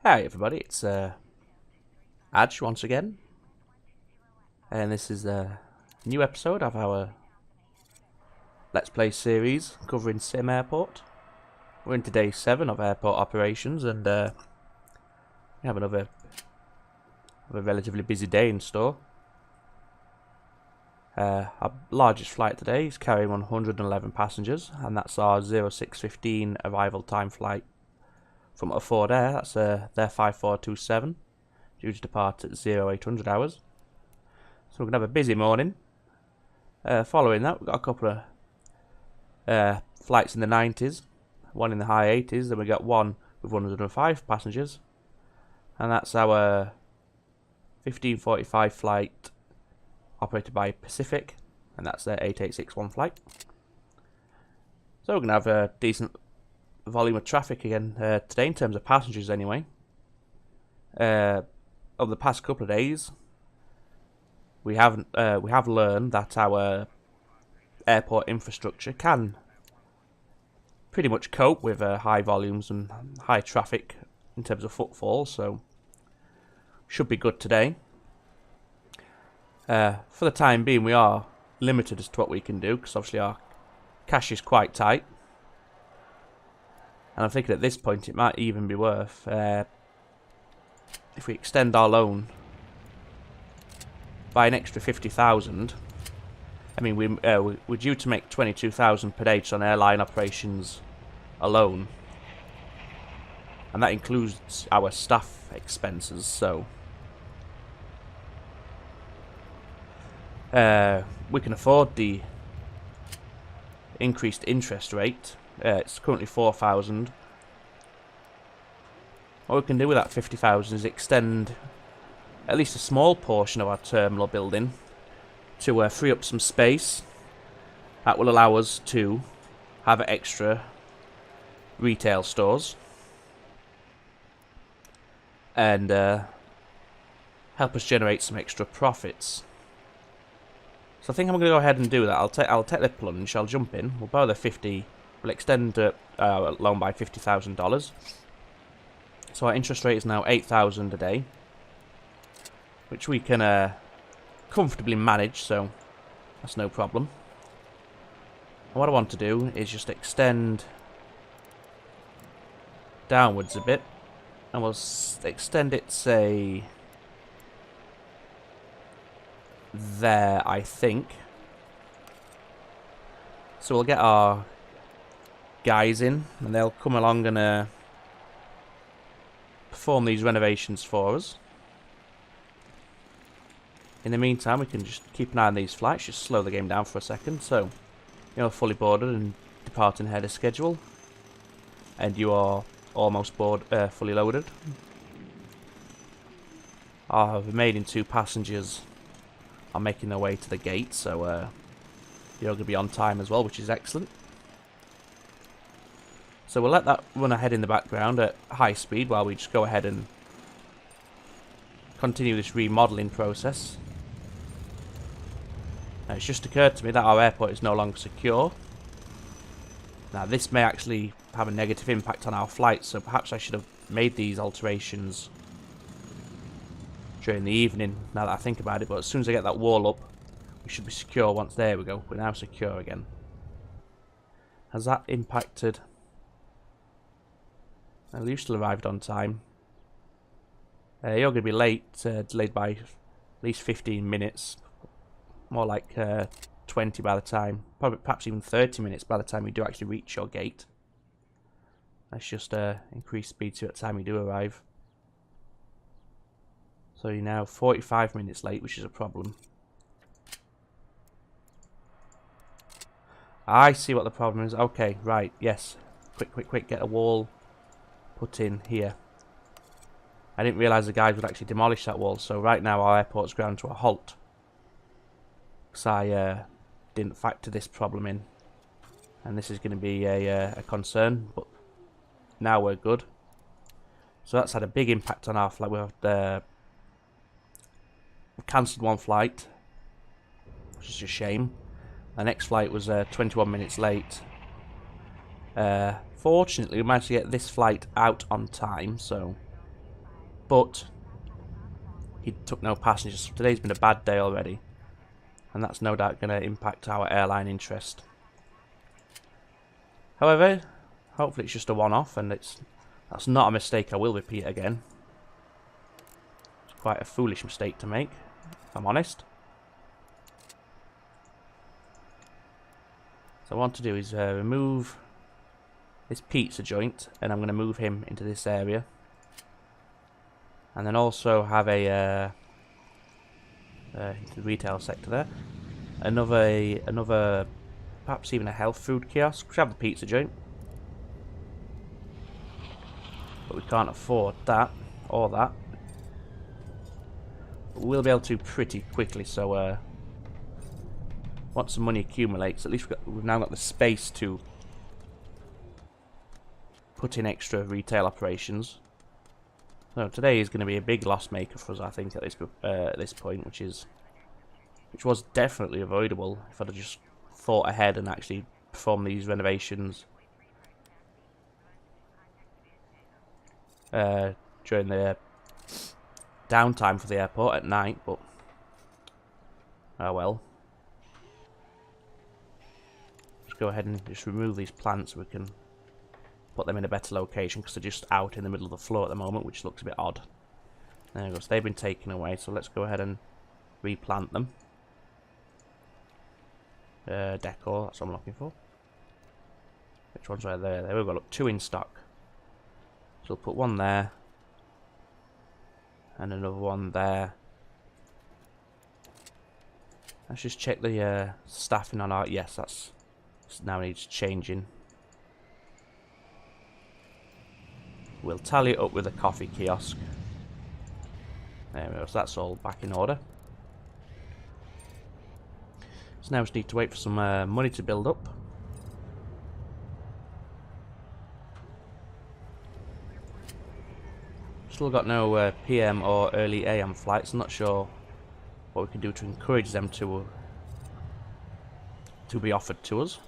Hi everybody, it's Adge once again, and this is a new episode of our Let's Play series covering Sim Airport. We're into day 7 of airport operations, and we have another relatively busy day in store. Our largest flight today is carrying 111 passengers, and that's our 0615 arrival time flight from Ford Air. That's their 5427. Due to depart at 0800 hours. So we're going to have a busy morning. Following that, we've got a couple of flights in the 90s, one in the high 80s, then we got one with 105 passengers, and that's our 1545 flight operated by Pacific, and that's their 8861 flight. So we're going to have a decent volume of traffic again today in terms of passengers anyway. Over the past couple of days, we have learned that our airport infrastructure can pretty much cope with high volumes and high traffic in terms of footfall, so should be good today. For the time being, we are limited as to what we can do because obviously our cash is quite tight, and I'm thinking at this point it might even be worth if we extend our loan by an extra 50,000. I mean, we're due to make 22,000 per day just on airline operations alone, and that includes our staff expenses. So we can afford the increased interest rate. It's currently 4,000. What we can do with that 50,000 is extend at least a small portion of our terminal building to free up some space. That will allow us to have extra retail stores and help us generate some extra profits. So I think I'm going to go ahead and do that. I'll take the plunge. I'll jump in. We'll borrow the 50. We'll extend loan by $50,000. So our interest rate is now 8,000 a day, which we can comfortably manage, so that's no problem. And what I want to do is just extend downwards a bit, and we'll extend it, say, there, I think. So we'll get our guys in, and they'll come along and perform these renovations for us. In the meantime, we can just keep an eye on these flights, just slow the game down for a second. So, you're fully boarded and departing ahead of schedule, and you are almost fully loaded. Our remaining 2 passengers are making their way to the gate, so you're going to be on time as well, which is excellent. So we'll let that run ahead in the background at high speed while we just go ahead and continue this remodeling process. Now, it's just occurred to me that our airport is no longer secure. Now, this may actually have a negative impact on our flight, so perhaps I should have made these alterations during the evening, now that I think about it. But as soon as I get that wall up, we should be secure once. There we go. We're now secure again. Has that impacted? Well, you still arrived on time. You're going to be late, delayed by at least 15 minutes. More like 20 by the time, perhaps even 30 minutes by the time you do actually reach your gate. Let's just increase speed to the time you do arrive. So you're now 45 minutes late, which is a problem. I see what the problem is. Okay, right, yes. Quick, get a wall put in here. I didn't realise the guys would actually demolish that wall, so right now our airport's ground to a halt. Because I didn't factor this problem in. And this is going to be a concern, but now we're good. So that's had a big impact on our flight. We've cancelled one flight, which is a shame. The next flight was 21 minutes late. Fortunately, we managed to get this flight out on time, so but he took no passengers. So today's been a bad day already, and that's no doubt going to impact our airline interest. However, hopefully it's just a one-off, and that's not a mistake I will repeat again. It's quite a foolish mistake to make, if I'm honest. So what I want to do is remove this pizza joint, and I'm going to move him into this area. And then also have a into the retail sector there. Another, perhaps even a health food kiosk. We have the pizza joint, but we can't afford that or that. But we'll be able to pretty quickly. So once the money accumulates, at least we've now got the space to put in extra retail operations. So today is going to be a big loss maker for us, I think, at this point, which was definitely avoidable if I'd have just thought ahead and actually performed these renovations during the downtime for the airport at night. But oh well. Let's go ahead and just remove these plants so we can put them in a better location, because they're just out in the middle of the floor at the moment, which looks a bit odd. There we go, so they've been taken away, so let's go ahead and replant them. Decor, that's what I'm looking for. Which one's right there? There we go, look, 2 in stock. So we'll put one there, and another one there. Let's just check the staffing on our, yes, that's now needs changing. We'll tally it up with a coffee kiosk. There we go, so that's all back in order. So now we just need to wait for some money to build up. Still got no PM or early AM flights. I'm not sure what we can do to encourage them to be offered to us.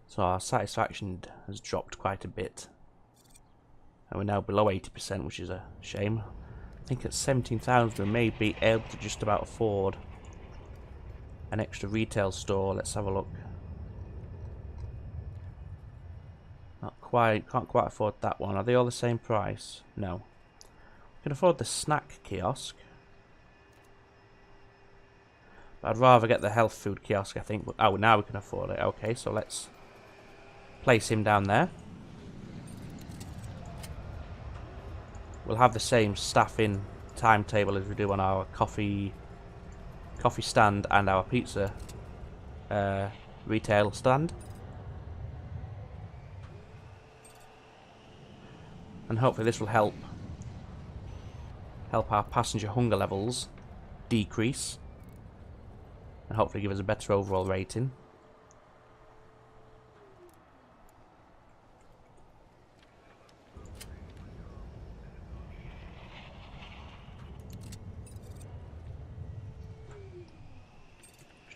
So our satisfaction has dropped quite a bit, and we're now below 80%, which is a shame. I think at 17,000 we may be able to just about afford an extra retail store. Let's have a look. Not quite, can't quite afford that one. Are they all the same price? No. We can afford the snack kiosk, but I'd rather get the health food kiosk, I think. But oh, now we can afford it. Okay, so let's place him down there. We'll have the same staffing timetable as we do on our coffee stand and our pizza retail stand. And hopefully this will help our passenger hunger levels decrease, and hopefully give us a better overall rating.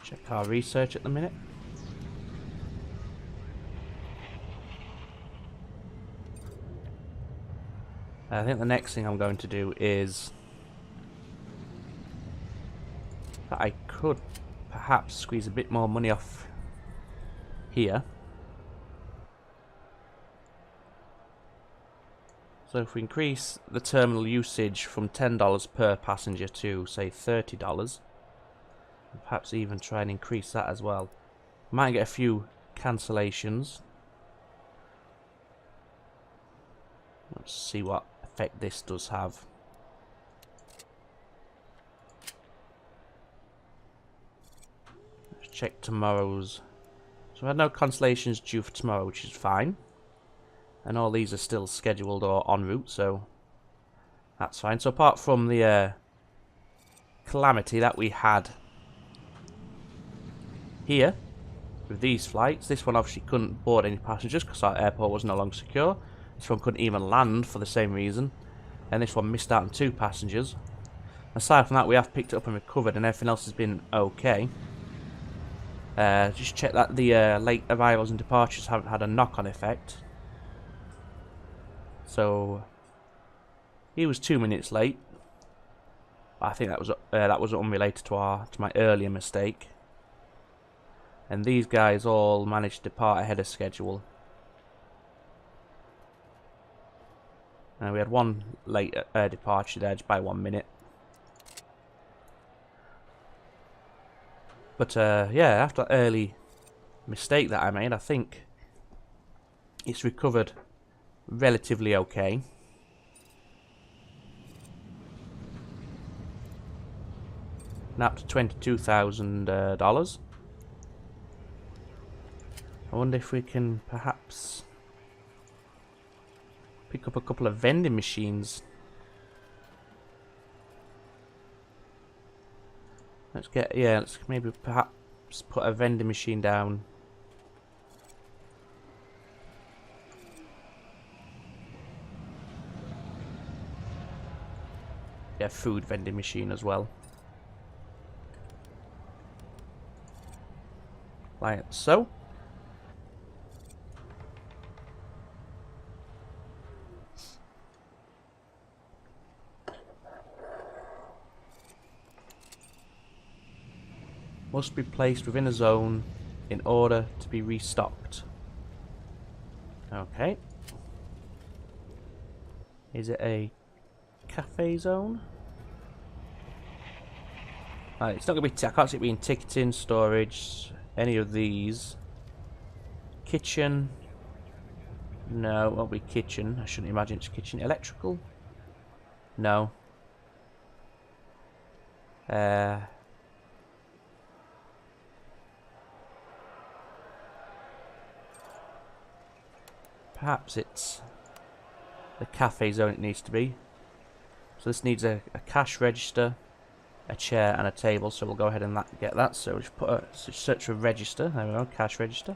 Check our research at the minute. I think the next thing I'm going to do is that I could perhaps squeeze a bit more money off here. So if we increase the terminal usage from $10 per passenger to, say, $30, perhaps even try and increase that as well. Might get a few cancellations. Let's see what effect this does have. Let's check tomorrow's. So I had no cancellations due for tomorrow, which is fine. And all these are still scheduled or en route, so that's fine. So apart from the calamity that we had here with these flights, this one obviously couldn't board any passengers because our airport was no longer secure. This one couldn't even land for the same reason, and this one missed out on 2 passengers. Aside from that, we have picked it up and recovered, and everything else has been okay. Just check that the late arrivals and departures haven't had a knock-on effect. So he was 2 minutes late. I think that was unrelated to my earlier mistake. And these guys all managed to depart ahead of schedule. And we had one late departure there just by 1 minute. But yeah, after that early mistake that I made, I think it's recovered relatively okay. Now up to $22,000. I wonder if we can perhaps pick up a couple of vending machines. Let's maybe perhaps put a vending machine down. Yeah, food vending machine as well. Like so. Must be placed within a zone in order to be restocked. Okay. Is it a cafe zone? It's not going to be... I can't see it being ticketing, storage, any of these. Kitchen. No, it won't be kitchen. I shouldn't imagine it's kitchen. Electrical? No. Perhaps it's the cafe zone it needs to be. So this needs a cash register, a chair and a table, so we'll go ahead and get that. So just put a search for register. There we go, cash register.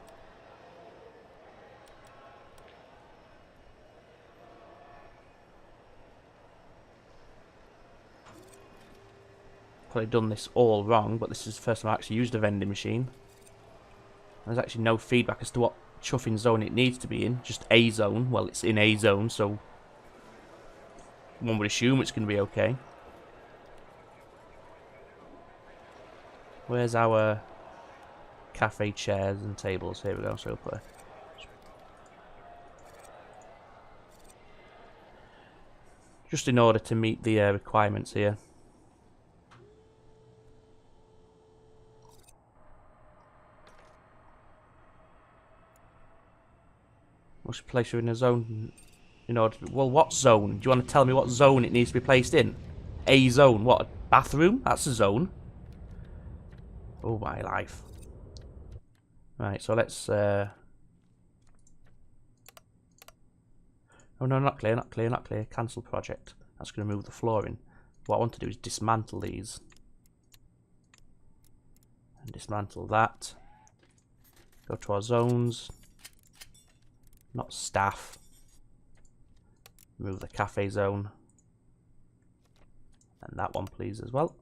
Probably done this all wrong, but this is the first time I actually used a vending machine. There's actually no feedback as to what chuffing zone it needs to be in, just a zone. Well, it's in a zone, so one would assume it's going to be okay. Where's our cafe chairs and tables? Here we go. So we'll put just in order to meet the requirements here. Must be placed in a zone in order to... Well, what zone? Do you want to tell me what zone it needs to be placed in? A zone. What? A bathroom? That's a zone. Oh, my life. Right, so let's... Oh, no, not clear, not clear, not clear. Cancel project. That's going to move the flooring. What I want to do is dismantle these. And dismantle that. Go to our zones. Not staff. Move the cafe zone. And that one, please, as well.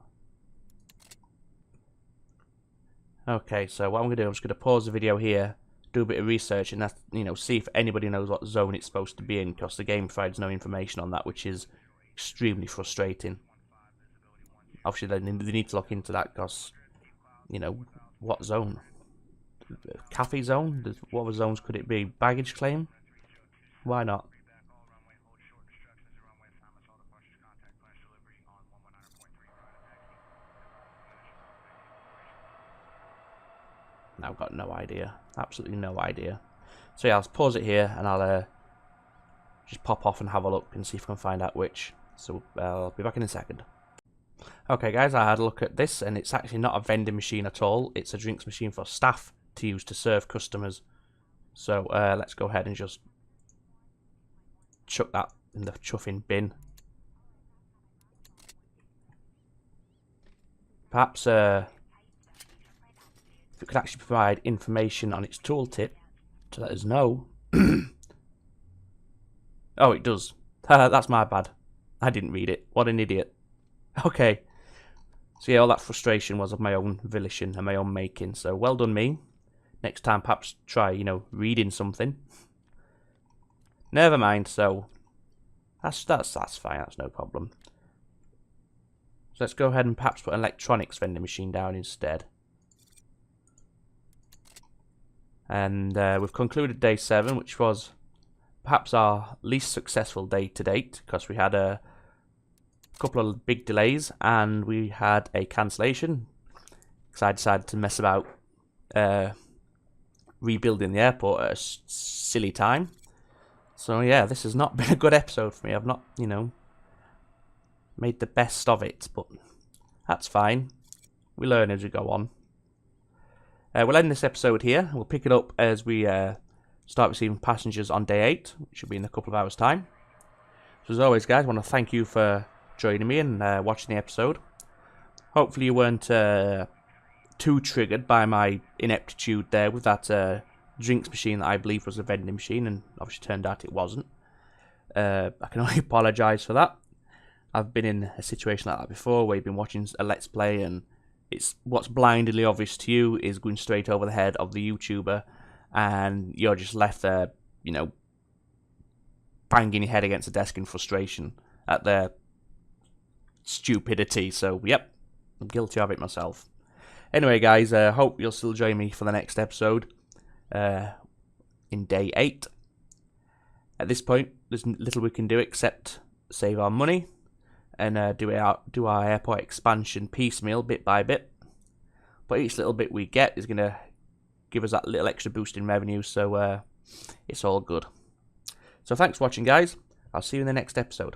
Okay, so what I'm going to do, I'm just going to pause the video here, do a bit of research, and see if anybody knows what zone it's supposed to be in, because the game provides no information on that, which is extremely frustrating. Obviously, they need to look into that, because, what zone? Cafe zone? What other zones could it be? Baggage claim? Why not? I've got no idea. Absolutely no idea. So yeah, I'll pause it here and I'll just pop off and have a look and see if I can find out which. So I'll be back in a second. Okay guys, I had a look at this and it's actually not a vending machine at all. It's a drinks machine for staff to use to serve customers. So let's go ahead and just chuck that in the chuffing bin. Perhaps if it could actually provide information on its tooltip to let us know. Oh, it does. That's my bad. I didn't read it. What an idiot. Okay. So yeah, all that frustration was of my own volition and my own making. So well done me. Next time perhaps try, reading something. Never mind, so that's fine, that's no problem. So let's go ahead and perhaps put an electronics vending machine down instead. And we've concluded day 7, which was perhaps our least successful day to date, because we had a couple of big delays and we had a cancellation because I decided to mess about rebuilding the airport at a silly time. So yeah, this has not been a good episode for me. I've not, made the best of it, but that's fine. We learn as we go on. We'll end this episode here. We'll pick it up as we start receiving passengers on day 8, which should be in a couple of hours' time. So as always, guys, I want to thank you for joining me and watching the episode. Hopefully you weren't too triggered by my ineptitude there with that drinks machine that I believe was a vending machine, and obviously turned out it wasn't. I can only apologise for that. I've been in a situation like that before, where you've been watching a Let's Play and it's what's blindingly obvious to you is going straight over the head of the YouTuber, and you're just left there, banging your head against the desk in frustration at their stupidity. So, yep, I'm guilty of it myself. Anyway, guys, hope you'll still join me for the next episode in day 8. At this point, there's little we can do except save our money and do our airport expansion piecemeal, bit by bit. But each little bit we get is going to give us that little extra boost in revenue, so it's all good. So thanks for watching, guys. I'll see you in the next episode.